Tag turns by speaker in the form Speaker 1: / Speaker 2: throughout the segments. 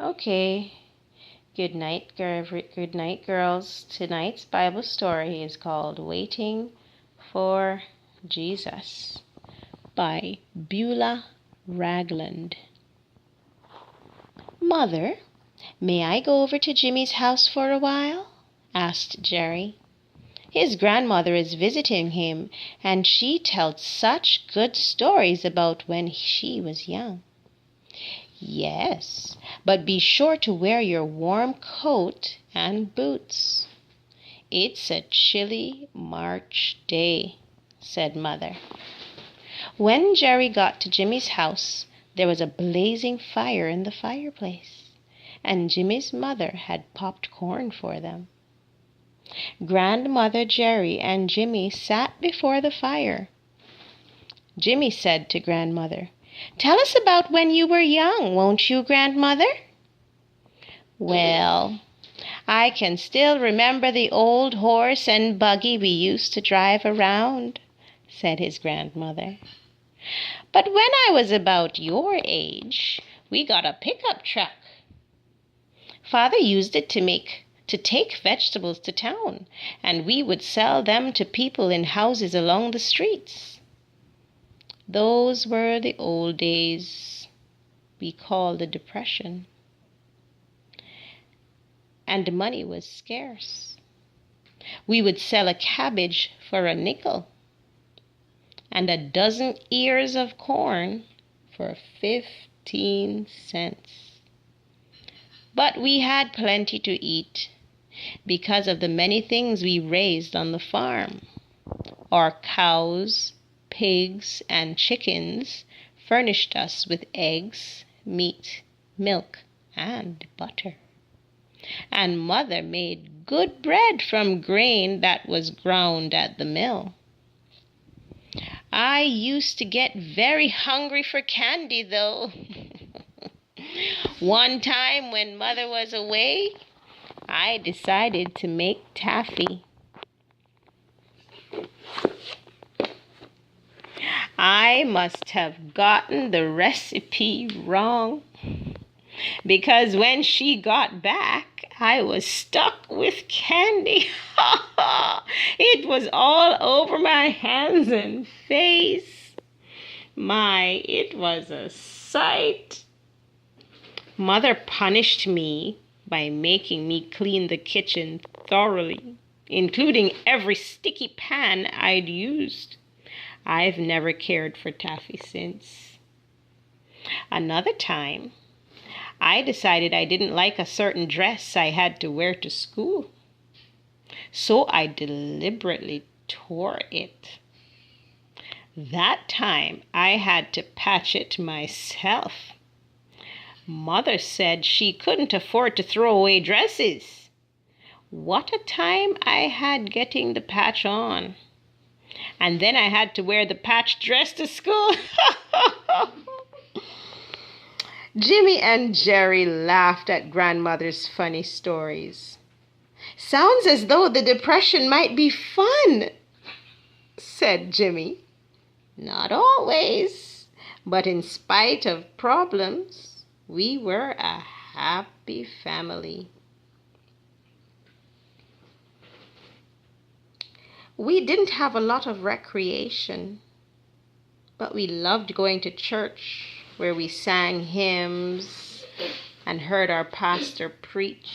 Speaker 1: Okay. Good night, girls. Tonight's Bible story is called Waiting for Jesus by Beulah Ragland. Mother, may I go over to Jimmy's house for a while? Asked Jerry. His grandmother is visiting him, and she tells such good stories about when she was young. Yes, but be sure to wear your warm coat and boots. It's a chilly March day, said Mother. When Jerry got to Jimmy's house, there was a blazing fire in the fireplace, and Jimmy's mother had popped corn for them. Grandmother Jerry and Jimmy sat before the fire. Jimmy said to Grandmother, "Tell us about when you were young, won't you, Grandmother?" "Well, I can still remember the old horse and buggy we used to drive around," said his grandmother. "But when I was about your age, we got a pickup truck. Father used it to take vegetables to town, and we would sell them to people in houses along the streets. Those were the old days we call the Depression. And money was scarce. We would sell a cabbage for a nickel and a dozen ears of corn for 15 cents. But we had plenty to eat because of the many things we raised on the farm. Our cows, pigs, and chickens furnished us with eggs, meat, milk, and butter. And Mother made good bread from grain that was ground at the mill. I used to get very hungry for candy, though. One time when Mother was away, I decided to make taffy. I must have gotten the recipe wrong, because when she got back, I was stuck with candy. It was all over my hands and face. My, it was a sight. Mother punished me by making me clean the kitchen thoroughly, including every sticky pan I'd used. I've never cared for taffy since. Another time, I decided I didn't like a certain dress I had to wear to school, so I deliberately tore it. That time, I had to patch it myself. Mother said she couldn't afford to throw away dresses. What a time I had getting the patch on. And then I had to wear the patched dress to school. Jimmy and Jerry laughed at Grandmother's funny stories. "Sounds as though the Depression might be fun," said Jimmy. "Not always, but in spite of problems, we were a happy family." We didn't have a lot of recreation, but we loved going to church, where we sang hymns and heard our pastor preach.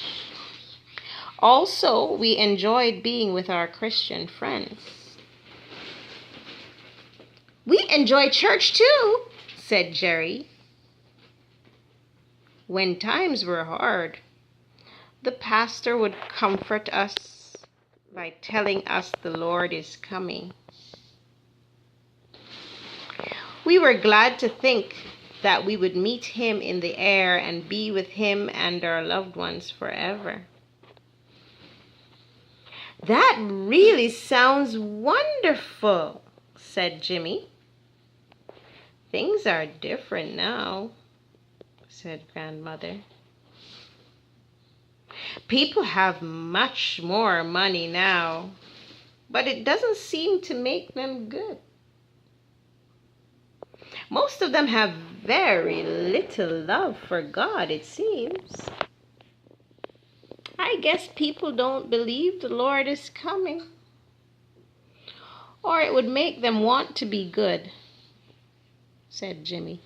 Speaker 1: Also, we enjoyed being with our Christian friends. "We enjoy church too," said Jerry. When times were hard, the pastor would comfort us by telling us the Lord is coming. We were glad to think that we would meet him in the air and be with him and our loved ones forever. "That really sounds wonderful," said Jimmy. "Things are different now," said Grandmother. "People have much more money now, but it doesn't seem to make them good. Most of them have very little love for God, it seems. I guess people don't believe the Lord is coming. Or it would make them want to be good, said Jimmy.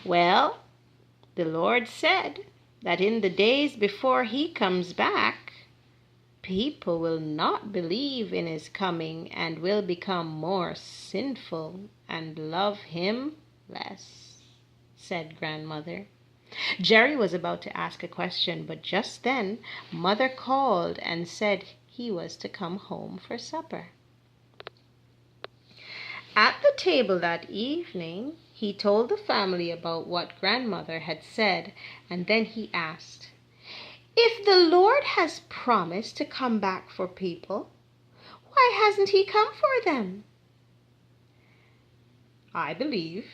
Speaker 1: Well, the Lord said that in the days before he comes back, people will not believe in his coming and will become more sinful and love him less, said Grandmother. Jerry was about to ask a question, but just then Mother called and said he was to come home for supper. At the table that evening, he told the family about what Grandmother had said, and then he asked, "If the Lord has promised to come back for people, why hasn't he come for them?" "I believe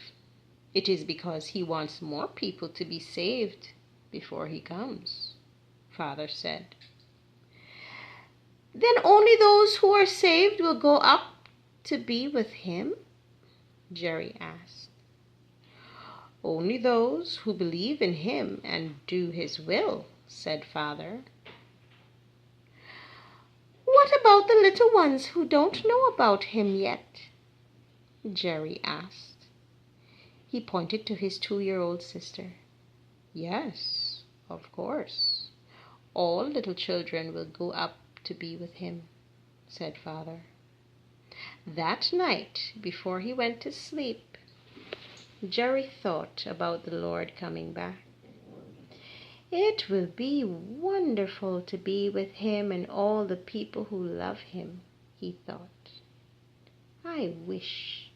Speaker 1: it is because he wants more people to be saved before he comes," Father said. "Then only those who are saved will go up to be with him?" Jerry asked. "Only those who believe in him and do his will," said Father. "What about the little ones who don't know about him yet?" Jerry asked. He pointed to his 2-year-old sister. "Yes, of course. All little children will go up to be with him," said Father. That night, before he went to sleep, Jerry thought about the Lord coming back. It will be wonderful to be with him and all the people who love him, he thought. I wish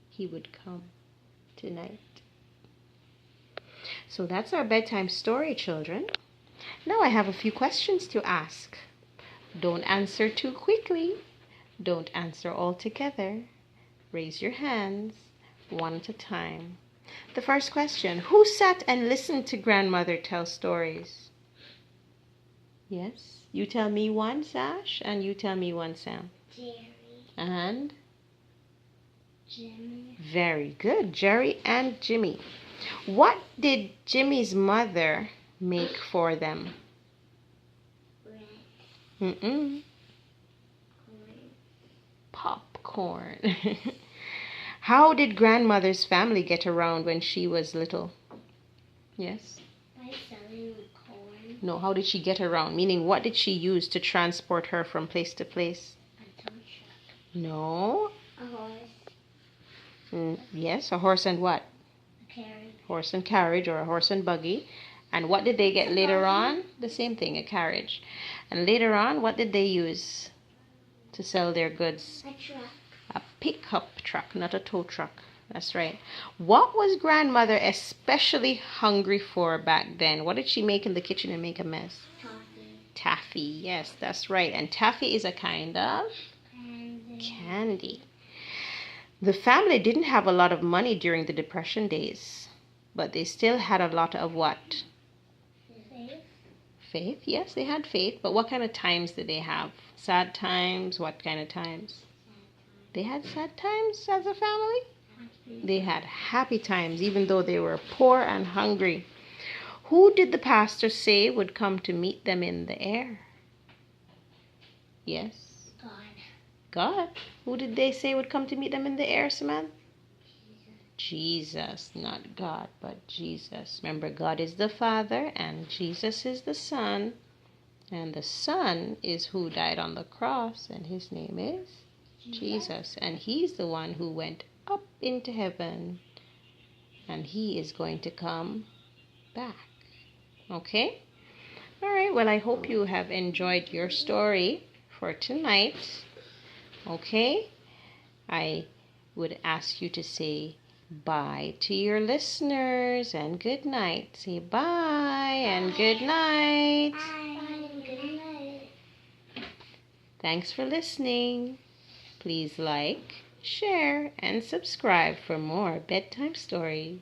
Speaker 1: he would come tonight. So that's our bedtime story, children. Now I have a few questions to ask. Don't answer too quickly. Don't answer all together. Raise your hands one at a time. The first question, who sat and listened to Grandmother tell stories? Yes, you tell me one, Sash, and you tell me one, Sam.
Speaker 2: Jerry.
Speaker 1: And?
Speaker 2: Jimmy.
Speaker 1: Very good, Jerry and Jimmy. What did Jimmy's mother make for them?
Speaker 2: Bread.
Speaker 1: Mm-mm.
Speaker 2: Corn.
Speaker 1: Popcorn. How did Grandmother's family get around when she was little? Yes?
Speaker 2: By selling corn.
Speaker 1: No, how did she get around? Meaning, what did she use to transport her from place to place?
Speaker 2: A tow truck.
Speaker 1: No.
Speaker 2: A horse.
Speaker 1: Yes, a horse and what?
Speaker 2: A carriage.
Speaker 1: Horse and carriage, or a horse and buggy. And what did they get later on? The same thing, a carriage. And later on, what did they use to sell their goods?
Speaker 2: A truck.
Speaker 1: A pickup truck, not a tow truck. That's right. What was Grandmother especially hungry for back then? What did she make in the kitchen and make a mess?
Speaker 2: Toffee.
Speaker 1: Taffy. Yes, that's right. And taffy is a kind of candy. The family didn't have a lot of money during the Depression days, but they still had a lot of what?
Speaker 2: Faith.
Speaker 1: Faith. Yes, they had faith. But what kind of times did they have? Sad times? What kind of times? They had sad times as a family? They had happy times, even though they were poor and hungry. Who did the pastor say would come to meet them in the air? Yes?
Speaker 2: God.
Speaker 1: God. Who did they say would come to meet them in the air, Samantha? Jesus, not God, but Jesus. Remember, God is the Father and Jesus is the Son. And the Son is who died on the cross, and his name is Jesus. And he's the one who went up into heaven. And he is going to come back. Okay? All right. Well, I hope you have enjoyed your story for tonight. Okay? I would ask you to say bye to your listeners and good night. Say bye and good night.
Speaker 2: Bye. Good night.
Speaker 1: Thanks for listening. Please like, share, and subscribe for more bedtime stories.